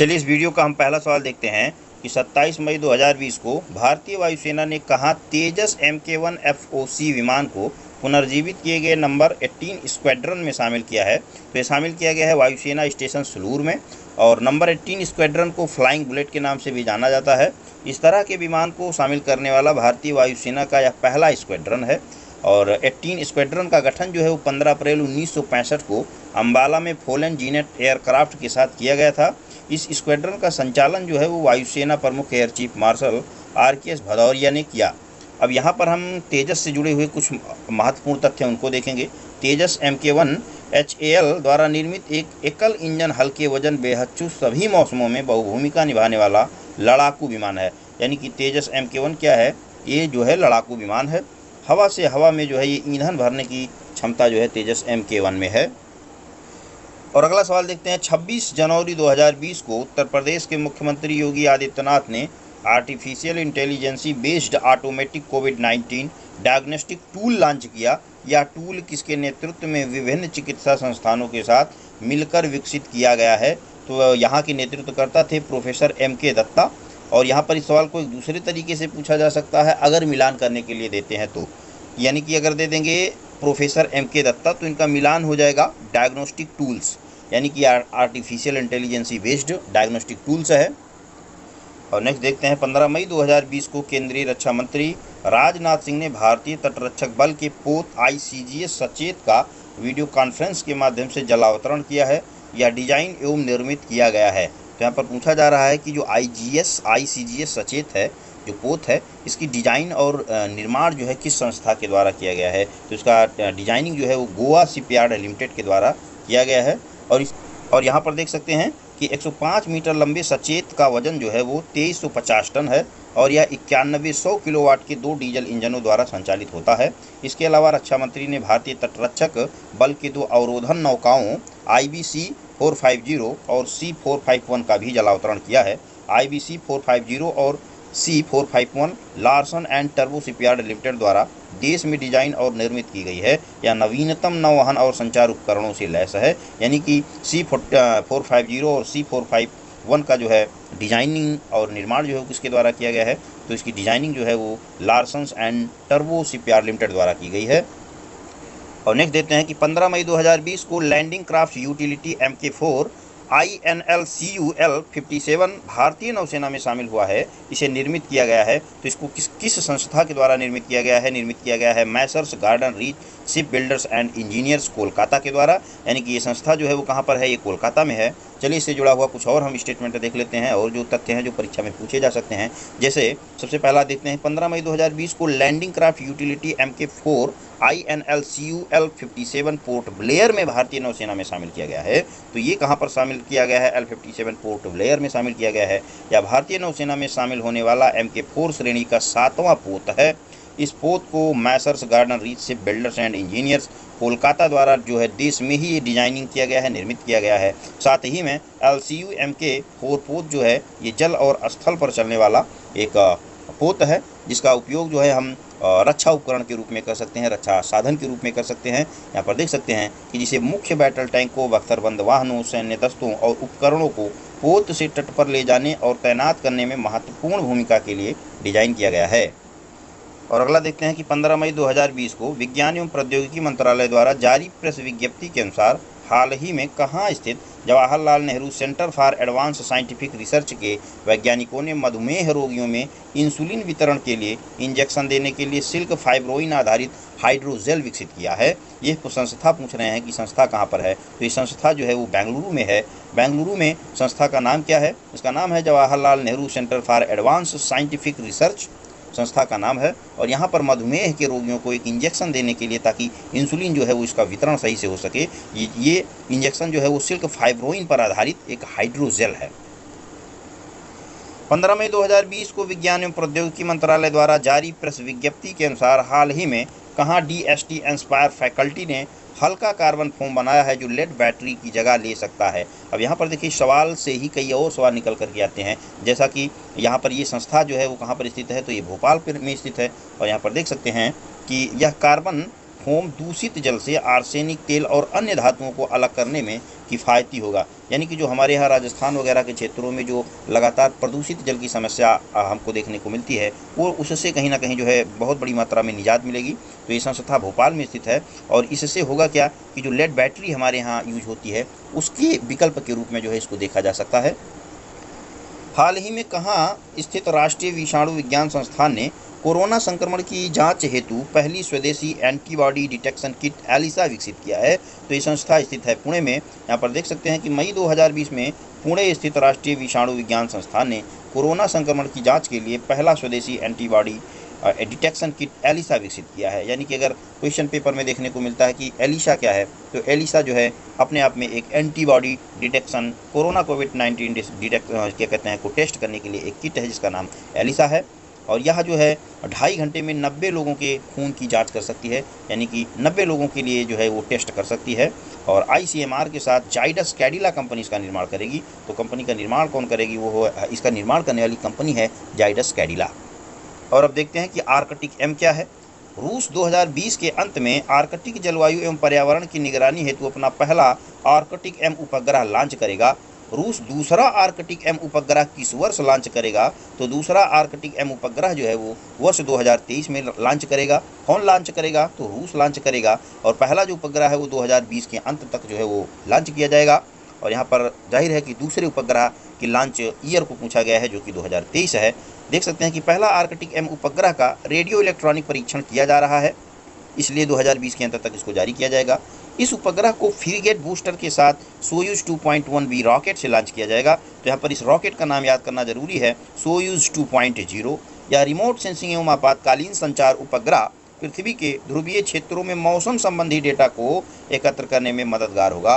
चलिए इस वीडियो का हम पहला सवाल देखते हैं कि 27 मई 2020 को भारतीय वायुसेना ने कहाँ तेजस Mk1 FOC विमान को पुनर्जीवित किए गए नंबर 18 स्क्वाड्रन में शामिल किया है। तो ये शामिल किया गया है वायुसेना स्टेशन सलूर में, और नंबर 18 स्क्वाड्रन को फ्लाइंग बुलेट के नाम से भी जाना जाता है। इस तरह के विमान को शामिल करने वाला भारतीय वायुसेना का यह पहला स्क्वाड्रन है। और 18 स्क्वाड्रन का गठन जो है वो 15 अप्रैल 1965 को अम्बाला में फोलन जीनेट एयरक्राफ्ट के साथ किया गया था। इस स्क्वाड्रन का संचालन जो है वो वायुसेना प्रमुख air chief marshal RKS Bhadauria ने किया। अब यहाँ पर हम तेजस से जुड़े हुए कुछ महत्वपूर्ण तथ्य उनको देखेंगे। तेजस Mk1 HAL द्वारा निर्मित एक एकल इंजन हल्के वजन बेहद सभी मौसमों में बहुभूमिका निभाने वाला लड़ाकू विमान है। यानी कि तेजस Mk1 क्या है, ये जो है लड़ाकू विमान है। हवा से हवा में जो है ये ईंधन भरने की क्षमता जो है तेजस Mk1 में है। और अगला सवाल देखते हैं। 26 जनवरी 2020 को उत्तर प्रदेश के मुख्यमंत्री योगी आदित्यनाथ ने आर्टिफिशियल इंटेलिजेंसी बेस्ड ऑटोमेटिक कोविड-19 डायग्नोस्टिक टूल लॉन्च किया। यह टूल किसके नेतृत्व में विभिन्न चिकित्सा संस्थानों के साथ मिलकर विकसित किया गया है? तो यहाँ के नेतृत्वकर्ता थे प्रोफेसर MK दत्ता। और यहाँ पर इस सवाल को एक दूसरे तरीके से पूछा जा सकता है, अगर मिलान करने के लिए देते हैं तो, यानी कि अगर दे देंगे प्रोफेसर MK दत्ता तो इनका मिलान हो जाएगा डायग्नोस्टिक टूल्स, यानी कि artificial intelligence based diagnostic tools है। और नेक्स्ट देखते हैं। 15 मई 2020 को केंद्रीय रक्षा मंत्री राजनाथ सिंह ने भारतीय तटरक्षक बल के पोत ICGS सचेत का वीडियो कॉन्फ्रेंस के माध्यम से जलावतरण किया है। यह डिजाइन एवं निर्मित किया गया है। तो यहाँ पर पूछा जा रहा है कि जो ICGS सचेत है, जो पोत है, इसकी डिजाइन और निर्माण जो है किस संस्था के द्वारा किया गया है? तो इसका डिजाइनिंग जो है वो गोवा शिपयार्ड लिमिटेड के द्वारा किया गया है। और यहाँ पर देख सकते हैं कि 105 मीटर लंबे सचेत का वजन जो है वो 2350 टन है, और यह 9100 किलोवाट के 2 डीजल इंजनों द्वारा संचालित होता है। इसके अलावा रक्षा मंत्री ने भारतीय तटरक्षक बल के 2 अवरोधन नौकाओं IBC 450 और C451 का भी जलावतरण किया है। IBC 450 और C451 Larsen and turbo shipyard limited द्वारा देश में डिजाइन और निर्मित की गई है। यह नवीनतम नौवहन और संचार उपकरणों से लैस है। यानी कि C450 और C451 का जो है डिजाइनिंग और निर्माण जो है किसके द्वारा किया गया है? तो इसकी डिजाइनिंग जो है वो Larsen and turbo shipyard limited द्वारा की गई है। और नेक्स्ट देते हैं कि 15 मई 2020 को landing craft utility Mk4 INLCUL-57 भारतीय नौसेना में शामिल हुआ है। इसे निर्मित किया गया है, तो इसको किस संस्था के द्वारा निर्मित किया गया है? निर्मित किया गया है Messrs garden reach ship builders and engineers Kolkata के द्वारा। यानी कि ये संस्था जो है वो कहाँ पर है? ये कोलकाता में है। चलिए इससे जुड़ा हुआ कुछ और हम स्टेटमेंट देख लेते हैं और जो तथ्य हैं जो परीक्षा में पूछे जा सकते हैं। जैसे सबसे पहला देखते हैं, 15 मई 2020 को landing craft utility Mk4 INLCUL-57 Port Blair में भारतीय नौसेना में शामिल किया गया है। तो ये कहाँ पर शामिल किया गया है? L-57 पोर्ट ब्लेयर में शामिल किया गया है। यह भारतीय नौसेना में शामिल होने वाला Mk4 श्रेणी का 7वां पोत है। इस पोत को Messrs garden reach ship builders and engineers Kolkata द्वारा जो है देश में ही ये डिजाइनिंग किया गया है, निर्मित किया गया है। साथ ही में LCU-Mk4 पोत जो है ये जल और स्थल पर चलने वाला एक पोत है, जिसका उपयोग जो है हम रक्षा उपकरण के रूप में कर सकते हैं, रक्षा साधन के रूप में कर सकते हैं। यहाँ पर देख सकते हैं कि जिसे मुख्य बैटल टैंकों, बख्तरबंद वाहनों, सैन्य दस्तों और उपकरणों को पोत से तट पर ले जाने और तैनात करने में महत्वपूर्ण भूमिका के लिए डिजाइन किया गया है। और अगला देखते हैं कि 15 मई 2020 को विज्ञान एवं प्रौद्योगिकी मंत्रालय द्वारा जारी प्रेस विज्ञप्ति के अनुसार हाल ही में कहाँ स्थित Jawaharlal Nehru centre for advance scientific research के वैज्ञानिकों ने मधुमेह रोगियों में इंसुलिन वितरण के लिए इंजेक्शन देने के लिए सिल्क फाइब्रोइन आधारित हाइड्रोजेल विकसित किया है। ये संस्था पूछ रहे हैं कि संस्था कहाँ पर है? तो ये संस्था जो है वो बेंगलुरु में है। बेंगलुरु में संस्था का नाम क्या है? इसका नाम है Jawaharlal Nehru centre for advance scientific research, संस्था का नाम है। और यहाँ पर मधुमेह के रोगियों को एक इंजेक्शन देने के लिए, ताकि इंसुलिन जो है वो इसका वितरण सही से हो सके, ये इंजेक्शन जो है वो सिल्क फाइब्रोइन पर आधारित एक हाइड्रोजेल है। 15 मई 2020 को विज्ञान एवं प्रौद्योगिकी मंत्रालय द्वारा जारी प्रेस विज्ञप्ति के अनुसार हाल ही में कहाँ DST इंस्पायर फैकल्टी ने हल्का कार्बन फोम बनाया है जो लेड बैटरी की जगह ले सकता है। अब यहाँ पर देखिए सवाल से ही कई और सवाल निकल करके आते हैं, जैसा कि यहाँ पर ये संस्था जो है वो कहाँ पर स्थित है? तो ये भोपाल में स्थित है। और यहाँ पर देख सकते हैं कि यह कार्बन फोम दूषित जल से आर्सेनिक, तेल और अन्य धातुओं को अलग करने में किफ़ायती होगा। यानी कि जो हमारे यहाँ राजस्थान वगैरह के क्षेत्रों में जो लगातार प्रदूषित जल की समस्या हमको देखने को मिलती है, वो उससे कहीं ना कहीं जो है बहुत बड़ी मात्रा में निजात मिलेगी। तो ये संस्था भोपाल में स्थित है और इससे होगा क्या कि जो लेड बैटरी हमारे यहाँ यूज होती है उसके विकल्प के रूप में जो है इसको देखा जा सकता है। हाल ही में कहाँ स्थित राष्ट्रीय विषाणु विज्ञान संस्थान ने कोरोना संक्रमण की जांच हेतु पहली स्वदेशी एंटीबॉडी डिटेक्शन किट एलिसा विकसित किया है। तो ये संस्था स्थित है पुणे में। यहाँ पर देख सकते हैं कि मई 2020 में पुणे स्थित राष्ट्रीय विषाणु विज्ञान संस्थान ने कोरोना संक्रमण की जांच के लिए पहला स्वदेशी एंटीबॉडी डिटेक्शन किट एलिसा विकसित किया है। यानी कि अगर क्वेश्चन पेपर में देखने को मिलता है कि एलिसा क्या है, तो एलिसा जो है अपने आप में एक एंटीबॉडी डिटेक्शन कोरोना कोविड-19 डिटेक्ट क्या कहते हैं को टेस्ट करने के लिए एक किट है जिसका नाम एलिसा है। और यह जो है 2.5 घंटे में 90 लोगों के खून की जांच कर सकती है। यानी कि 90 लोगों के लिए जो है वो टेस्ट कर सकती है। और ICMR के साथ जाइडस कैडिला कंपनी इसका निर्माण करेगी। तो कंपनी का निर्माण कौन करेगी, वो इसका निर्माण करने वाली कंपनी है जाइडस कैडिला। और अब देखते हैं कि आर्कटिक M क्या है। रूस 2020 के अंत में आर्कटिक जलवायु एवं पर्यावरण की निगरानी हेतु अपना पहला आर्कटिक M उपग्रह लॉन्च करेगा। रूस दूसरा आर्कटिक M उपग्रह किस वर्ष लॉन्च करेगा, तो दूसरा आर्कटिक M उपग्रह जो है वो वर्ष 2023 में लॉन्च करेगा। कौन लॉन्च करेगा, तो रूस लॉन्च करेगा। और पहला जो उपग्रह है वो 2020 के अंत तक जो है वो लॉन्च किया जाएगा। और यहाँ पर जाहिर है कि दूसरे उपग्रह की लॉन्च ईयर को पूछा गया है जो कि 2023 है। देख सकते हैं कि पहला आर्कटिक M उपग्रह का रेडियो इलेक्ट्रॉनिक परीक्षण किया जा रहा है, इसलिए 2020 के अंत तक इसको जारी किया जाएगा। इस उपग्रह को फ्रीगेट बूस्टर के साथ सोयूज 2.1B रॉकेट से लॉन्च किया जाएगा। तो यहाँ पर इस रॉकेट का नाम याद करना जरूरी है, सोयूज 2.0। या रिमोट सेंसिंग एवं आपातकालीन संचार उपग्रह पृथ्वी के ध्रुवीय क्षेत्रों में मौसम संबंधी डेटा को एकत्र करने में मददगार होगा।